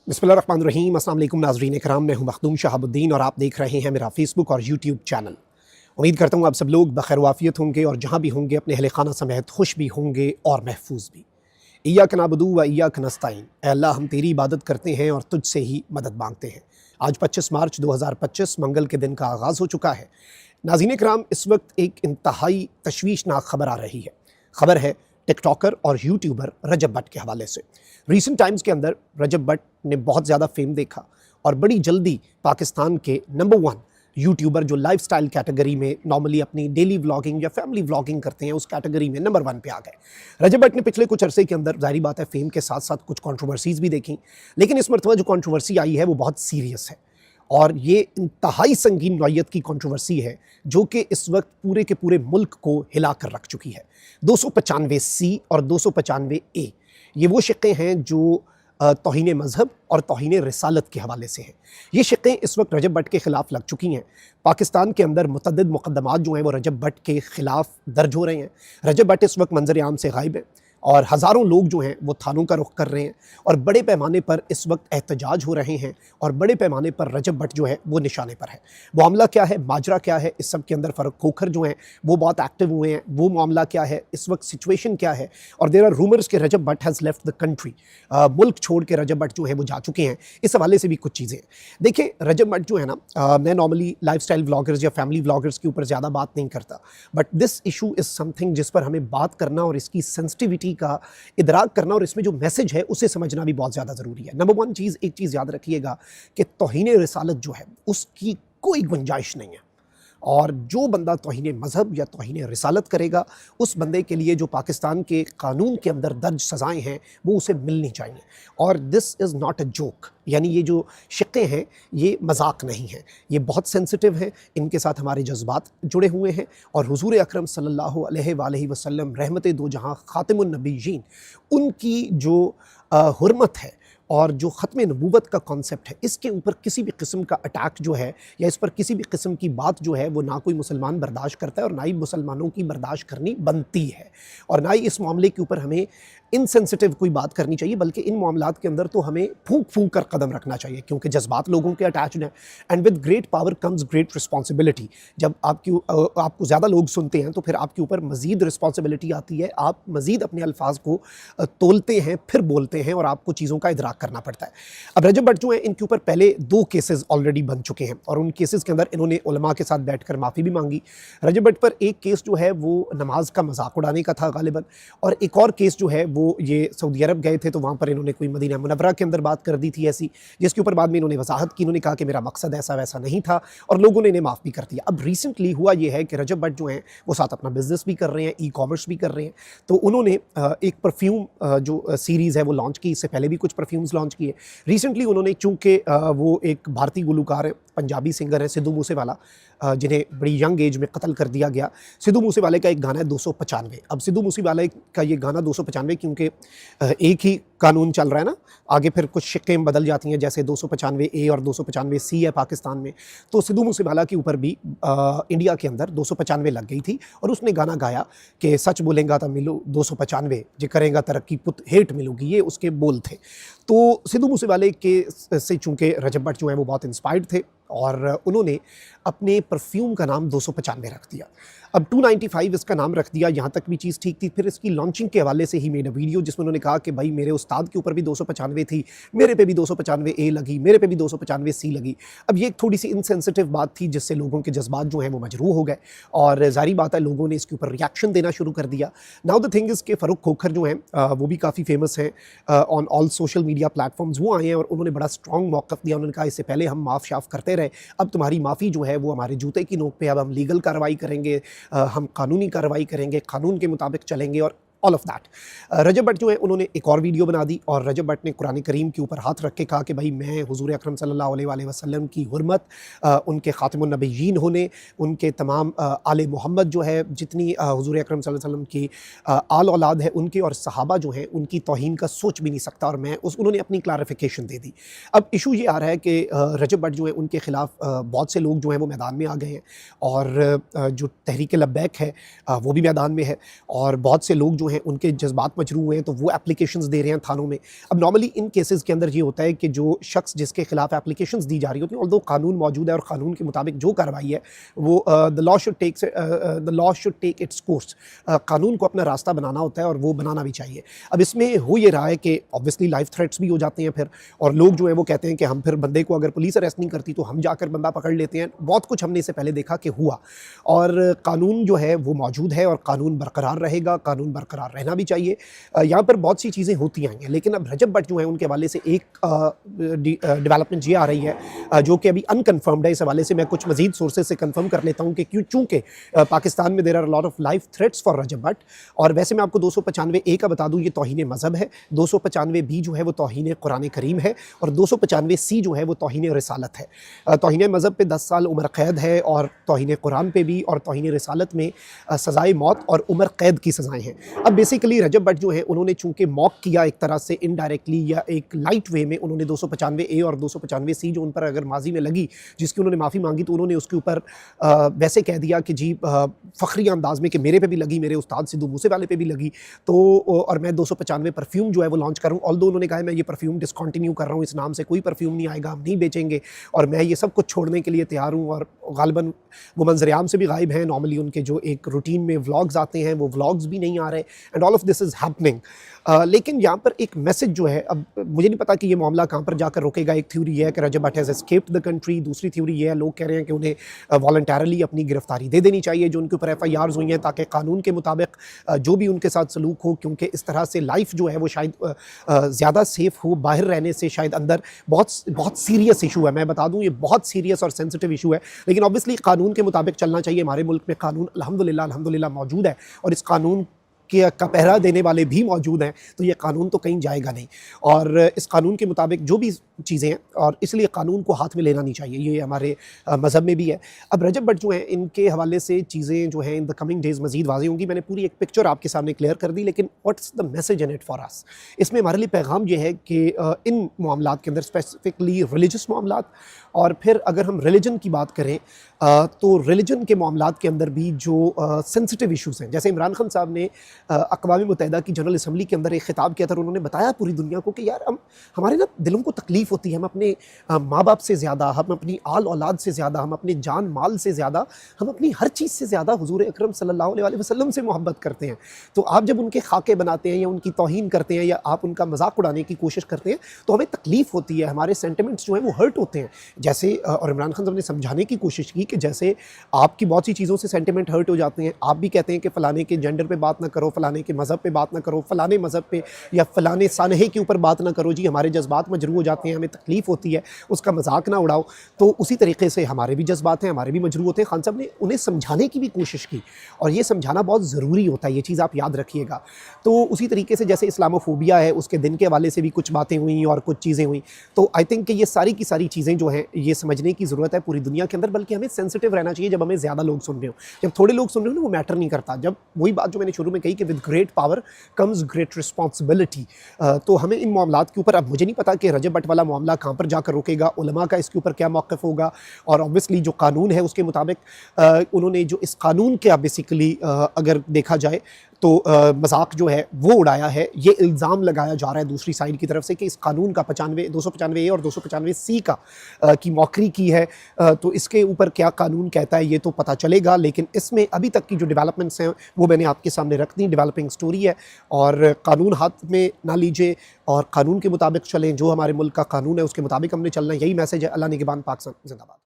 बिस्मिल्लाहिर्रहमानिर्रहीम। अस्सलाम वालेकुम नाज़रीन इकराम, मैं हूं मखदूम शहाबुद्दीन और आप देख रहे हैं मेरा फेसबुक और यूट्यूब चैनल। उम्मीद करता हूं आप सब लोग बखैर वाफ़ियत होंगे और जहां भी होंगे अपने अहले खाना समेत खुश भी होंगे और महफूज भी। इय्याक नअबुदु व इय्याक नस्तईन, ऐ अल्लाह हम तेरी इबादत करते हैं और तुझसे ही मदद मांगते हैं। आज 25 मार्च 2025 मंगल के दिन का आगाज़ हो चुका है। नाज़रीन इकराम, इस वक्त एक इंतहाई तशवीशनाक खबर आ रही है। खबर है टिकटॉकर और यूट्यूबर रजब भट्ट के हवाले से। रीसेंट टाइम्स के अंदर रजब भट्ट ने बहुत ज़्यादा फेम देखा और बड़ी जल्दी पाकिस्तान के नंबर 1 यूट्यूबर जो लाइफस्टाइल कैटेगरी में नॉर्मली अपनी डेली व्लॉगिंग या फैमिली व्लॉगिंग करते हैं, उस कैटेगरी में नंबर 1 पे आ गए। रजब भट्ट ने पिछले कुछ अरसे के अंदर ज़ाहिर बात है फेम के साथ साथ कुछ कंट्रोवर्सीज़ भी देखी, लेकिन इस मरतबा जो कंट्रोवर्सी आई है वो बहुत सीरियस है और ये इंतहाई संगीन नौइयत की कंट्रोवर्सी है जो कि इस वक्त पूरे के पूरे मुल्क को हिला कर रख चुकी है। 295C और 295A ये वो शिक्के हैं जो तौहीन मज़हब और तौहीन रिसालत के हवाले से हैं। ये शिक्कें इस वक्त रजब भट्ट के ख़िलाफ़ लग चुकी हैं। पाकिस्तान के अंदर मुतअद्दिद मुक़द्दमात जो हैं वो रजब भट्ट के ख़िलाफ़ दर्ज हो रहे हैं। रजब भट्ट इस वक्त मंज़र आम से गायब है और हज़ारों लोग जो हैं वो थानों का रुख कर रहे हैं और बड़े पैमाने पर इस वक्त एहतजाज हो रहे हैं और बड़े पैमाने पर रजब भट्ट जो है वो निशाने पर है। मामला क्या है, माजरा क्या है, इस सब के अंदर फ़र्क खोखर जो हैं वो बहुत एक्टिव हुए हैं। वो मामला क्या है, इस वक्त सिचुएशन क्या है, और देयर आर रूमर्स के Rajab Bhatt has left the country, मुल्क छोड़ के रजब भट्ट जो है वो जा चुके हैं। इस हवाले से भी कुछ चीज़ें हैं। देखिए रजब भट्ट जो है ना, मैं नॉर्मली लाइफस्टाइल व्लॉगर्स या फैमिली व्लॉगर्स के ऊपर ज़्यादा बात नहीं करता, but this issue is something जिस पर हमें बात करना और इसकी सेंसिटिविटी का इदराक करना और इसमें जो मैसेज है उसे समझना भी बहुत ज़्यादा ज़रूरी है। नंबर 1 चीज़, एक चीज़ याद रखिएगा कि तौहीन रिसालत जो है उसकी कोई गुंजाइश नहीं है, और जो बंदा तौहीन मज़हब या तौहीन रिसालत करेगा उस बंदे के लिए जो पाकिस्तान के कानून के अंदर दर्ज सज़ाएँ हैं वो उसे मिलनी चाहिए। और this is not a joke, यानी ये जो शिक्के हैं ये मजाक नहीं है, ये बहुत सेंसिटिव है, इनके साथ हमारे जज्बात जुड़े हुए हैं। और हुज़ूर अकरम सल्लल्लाहु अलैहि वसल्लम रहमत दो जहाँ ख़ातिमुन नबीयीन, उनकी जो हुर्मत है और जो ख़त्म नबूवत का कॉन्सेप्ट है, इसके ऊपर किसी भी किस्म का अटैक जो है या इस पर किसी भी किस्म की बात जो है वो ना कोई मुसलमान बर्दाश्त करता है और ना ही मुसलमानों की बर्दाश्त करनी बनती है, और ना ही इस मामले के ऊपर हमें इनसेंसिटिव कोई बात करनी चाहिए, बल्कि इन मामलात के अंदर तो हमें फूंक फूंक कर कदम रखना चाहिए, क्योंकि जज्बात लोगों के अटैच्ड हैं and with great power comes great responsibility. जब आपको ज़्यादा लोग सुनते हैं तो फिर आपके ऊपर मज़ीद रिस्पॉन्सिबिलिटी आती है, आप मज़ीद अपने अल्फाज को तोलते हैं, फिर बोलते हैं और आपको चीज़ों का इदराक करना पड़ता है। अब रजब भट्ट जो है इनके ऊपर पहले 2 केसेस ऑलरेडी बन चुके हैं और उन केसेस के अंदर इन्होंने उलमा के साथ बैठकर माफ़ी भी मांगी। रजब भट्ट पर एक केस जो है वो नमाज का मजाक उड़ाने का था गालिबन, और एक और केस जो है वो ये सऊदी अरब गए थे तो वहाँ पर इन्होंने कोई मदीना मुनव्वरा के अंदर बात कर दी थी ऐसी, जिसके ऊपर बाद में इन्होंने वजाहत की। इन्होंने कहा कि मेरा मकसद ऐसा वैसा नहीं था और लोगों ने इन्हें माफ़ भी कर दिया। अब रिसेंटली हुआ ये है कि रजब भट्ट जो हैं वो साथ अपना बिजनेस भी कर रहे हैं, ई कॉमर्स भी कर रहे हैं, तो उन्होंने एक परफ्यूम जो सीरीज़ है वो लॉन्च की। इससे पहले भी कुछ परफ्यूम्स लॉन्च किए। रिसेंटली उन्होंने, चूँकि वो एक भारतीय गुलकार है, पंजाबी सिंगर है सिद्धू मूसेवाला, जिन्हें बड़ी यंग एज में कत्ल कर दिया गया। सिद्धू मूसेवाले का एक गाना है 295। अब सिद्धू मूसेवाले का ये गाना 295 क्योंकि एक ही कानून चल रहा है ना, आगे फिर कुछ शिक्कें बदल जाती हैं, जैसे 295A और 295C है पाकिस्तान में, तो सिद्धू मूसेवाला के ऊपर भी इंडिया के अंदर 295 लग गई थी और उसने गाना गाया कि सच बोलेगा तो मिलो 295, जे करेगा तरक्की पुत हेठ मिलोगी, ये उसके बोल थे। तो सिद्धू मूसेवाले के से चूँकि रजब भट्ट जो है वो बहुत इंस्पायर्ड थे और उन्होंने अपने परफ्यूम का नाम 295 रख दिया। अब 295 इसका नाम रख दिया, यहाँ तक भी चीज़ ठीक थी। फिर इसकी लॉन्चिंग के हवाले से ही मेड अ वीडियो जिसमें उन्होंने कहा कि भाई मेरे उस्ताद के ऊपर भी 295 थी, मेरे पे भी 295A लगी, मेरे पे भी 295C लगी। अब ये एक थोड़ी सी इनसेंसिटिव बात थी जिससे लोगों के जज्बात जो हैं वो मजरूह हो गए और ज़ाहिर बात है लोगों ने इसके ऊपर रिएक्शन देना शुरू कर दिया। नाउ द थिंग इज़ के फ़ारूक खोखर जो हैं वो भी काफ़ी फेमस हैं on all social media platforms. वो आए हैं और उन्होंने बड़ा स्ट्रॉन्ग मौक़िफ़ दिया। उन्होंने कहा इससे पहले हम माफ़ शाफ़ करते रहे, अब तुम्हारी माफ़ी जो है वो हमारे जूते की नोक पे, अब हम लीगल कार्रवाई करेंगे, हम कानूनी कार्रवाई करेंगे, कानून के मुताबिक चलेंगे और ऑल ऑफ दैट। रजब भट्ट जो है उन्होंने एक और वीडियो बना दी और रजब भट्ट ने कुरान करीम के ऊपर हाथ रख के कहा कि भाई मैं हुज़ूर अकरम सल्लल्लाहु अलैहि वसल्लम की हुर्मत, उनके ख़ातिमुन नबिय्यीन होने, उनके तमाम आले मोहम्मद जो है, जितनी हुज़ूर अकरम सल्लल्लाहु अलैहि वसल्लम की आल औलाद है उनके और सहाबा जो हैं उनकी तौहीन का सोच भी नहीं सकता, और मैं उन्होंने अपनी क्लैरिफिकेशन दे दी। अब इशू ये आ रहा है कि रजब भट्ट जो है उनके ख़िलाफ़ बहुत से लोग जो हैं वो मैदान में आ गए हैं और जो तहरीक लब्बैक है वो भी मैदान में है, और बहुत से लोग जो हैं उनके जज्बात मजरू हुए हैं तो वो एप्लीकेशंस दे रहे हैं थानों में। अब नॉर्मली इन केसेस के अंदर ये होता है कि जो शख्स जिसके खिलाफ एप्लीकेशंस दी जा रही होती हैं, ऑल्दो कानून मौजूद है और कानून के मुताबिक जो कार्रवाई है वो the law should take its course. कानून को अपना रास्ता बनाना होता है और वो बनाना भी चाहिए। अब इसमें हो ये रहा है कि ऑब्वियसली लाइफ थ्रेट्स भी हो जाते हैं फिर, और लोग जो है वो कहते हैं कि हम फिर बंदे को अगर पुलिस अरेस्ट नहीं करती तो हम जाकर बंदा पकड़ लेते हैं। बहुत कुछ हमने इससे पहले देखा कि हुआ, और कानून जो है वो मौजूद है और कानून बरकरार रहेगा, कानून बरकरार रहना भी चाहिए। यहाँ पर बहुत सी चीज़ें होती आई हैं, लेकिन अब रजब भट्ट जो है उनके हवाले से एक डेवलपमेंट ये आ रही है जो कि अभी अनकन्फर्म्ड है। इस हवाले से मैं कुछ मजीद सोर्सेज से कंफर्म कर लेता हूँ कि क्यों, चूँकि पाकिस्तान में there are lot of life threats for Rajab Bhatt. और वैसे मैं आपको 295A का बता दूँ, ये तौहीन मज़हब है, 295B जो है वो तौहीन कुरान करीम है, और 295C जो है वो तौहीन रिसालत है। तौहीन मज़हब पे 10 साल उम्र कैद है, और तौहीन कुरान पे भी और तौहीन रिसालत में सज़ाए मौत और उम्र कैद की सज़ाएँ हैं। अब बेसिकली रजब भट्ट जो है उन्होंने चूँकि मॉक किया एक तरह से इनडायरेक्टली या एक लाइट वे में, उन्होंने 295A और 295C जो उन पर अगर माजी में लगी, जिसकी उन्होंने माफ़ी मांगी, तो उन्होंने उसके ऊपर वैसे कह दिया कि जी फ़ख्री अंदाज में कि मेरे पे भी लगी, मेरे उस्ताद सिद्धू मूसे वाले पे भी लगी, तो और मैं 295 परफ्यूम जो है वो लॉन्च करूँ। ऑल्दो उन्होंने कहा है मैं ये परफ्यूम डिसकंटिन्यू कर रहा हूँ, इस नाम से कोई परफ्यूम नहीं आएगा, हम नहीं बेचेंगे, और मैं ये सब कुछ छोड़ने के लिए तैयार हूँ। और गालिबन वो मंज़र-ए-आम से भी गायब हैं। नॉर्मली उनके जो एक रूटीन में व्लॉग्स आते हैं वो व्लॉग्स भी नहीं आ रहे, and all of this is happening. लेकिन यहाँ पर एक मैसेज जो है, अब मुझे नहीं पता कि ये मामला कहाँ पर जाकर रुकेगा। एक थ्योरी ये है कि Rajab Bhatt has escaped the country, दूसरी थ्योरी ये है, लोग कह रहे हैं कि उन्हें वॉलंटरली अपनी गिरफ्तारी दे देनी चाहिए जो उनके ऊपर FIRs हुई हैं, ताकि कानून के मुताबिक जो भी उनके साथ सलूक हो, क्योंकि इस तरह से लाइफ जो है वो शायद ज़्यादा सेफ हो, बाहर रहने से शायद अंदर बहुत सीरियस इशू है। मैं बता दूँ ये बहुत सीरियस और सेंसिटिव इशू है, लेकिन ऑब्वियसली कानून के मुताबिक चलना चाहिए। हमारे मुल्क में कानून अल्हम्दुलिल्लाह मौजूद है, और इस कानून का पहरा देने वाले भी मौजूद हैं, तो ये कानून तो कहीं जाएगा नहीं, और इस कानून के मुताबिक जो भी चीज़ें हैं, और इसलिए कानून को हाथ में लेना नहीं चाहिए, ये हमारे मज़हब में भी है। अब रजब भट्ट जो हैं इनके हवाले से चीज़ें जो हैं इन द कमिंग डेज़ मज़ीद वाज़ेह होंगी। मैंने पूरी एक पिक्चर आपके सामने क्लियर कर दी, लेकिन what's the message in it for us? इसमें हमारे लिए पैगाम ये है कि इन मामलात के अंदर स्पेसिफिकली रिलीजियस मामलात, और फिर अगर हम रिलीजन की बात करें तो रिलीजन के मामलात के अंदर भी जो सेंसिटिव इशूज़ हैं, जैसे इमरान खान साहब ने अक़वाम मुत्तहिदा की जनरल असम्बली के अंदर एक ख़िताब किया था, और उन्होंने बताया पूरी दुनिया को कि यार हमारे ना दिलों को तकलीफ़ होती है, हम अपने माँ बाप से ज़्यादा, हम अपनी आल औलाद से ज़्यादा, हम अपने जान माल से ज़्यादा, हम अपनी हर चीज़ से ज़्यादा हुज़ूर अकरम सल्लल्लाहु अलैहि वसल्लम से मोहब्बत करते हैं। तो आप जब उनके खाके बनाते हैं या उनकी तौहीन करते हैं या आप उनका मजाक उड़ाने की कोशिश करते हैं, तो हमें तकलीफ़ होती है, हमारे सेंटिमेंट्स जो हैं वो हर्ट होते हैं। जैसे और इमरान खान साहब ने समझाने की कोशिश की कि जैसे आपकी बहुत सी चीज़ों से सेंटिमेंट हर्ट हो जाते हैं, आप भी कहते हैं कि फ़लाने के जेंडर पे बात ना करो, फ़लाने के मज़हब पे बात ना करो, फ़लाने मज़हब पे या फ़लाने सानहे के ऊपर बात ना करो, जी हमारे जज्बात मजरूह हो जाते हैं, हमें तकलीफ़ होती है, उसका मजाक ना उड़ाओ। तो उसी तरीके से हमारे भी जज्बात हैं, हमारे भी मजरूह होते हैं। खान साहब ने उन्हें समझाने की भी कोशिश की, और ये समझाना बहुत ज़रूरी होता है, ये चीज़ आप याद रखिएगा। तो उसी तरीके से जैसे इस्लामोफोबिया है, उसके दिन के हवाले से भी कुछ बातें हुई और कुछ चीज़ें हुई। तो आई थिंक कि ये सारी की सारी चीज़ें जो हैं ये समझने की ज़रूरत है पूरी दुनिया के अंदर, बल्कि हमें सेंसिटिव रहना चाहिए। जब हमें ज़्यादा लोग सुन रहे हो, जब थोड़े लोग सुन रहे हो ना, वो मैटर नहीं करता। जब वही बात जो मैंने शुरू में कही कि with great power comes great responsibility, तो हमें इन मामलात के ऊपर, अब मुझे नहीं पता कि रजब भट्ट वाला मामला कहाँ पर जाकर रुकेगा, उलमा का इसके ऊपर क्या मौक़िफ़ होगा, और ऑब्वियसली जो कानून है उसके मुताबिक उन्होंने जो इस कानून का बेसिकली अगर देखा जाए तो मजाक जो है वो उड़ाया है, ये इल्ज़ाम लगाया जा रहा है दूसरी साइड की तरफ से कि इस कानून का 295A और 295C का की मौकरी की है। तो इसके ऊपर क्या कानून कहता है ये तो पता चलेगा, लेकिन इसमें अभी तक की जो डेवलपमेंट्स हैं वो मैंने आपके सामने रख दी। डेवलपिंग स्टोरी है, और कानून हाथ में ना लीजिए और कानून के मुताबिक चलें। जो हमारे मुल्क का कानून है उसके मुताबिक हमने चलना है, यही मैसेज है। अल्लाह निगहबान, पाकिस्तान जिंदाबाद।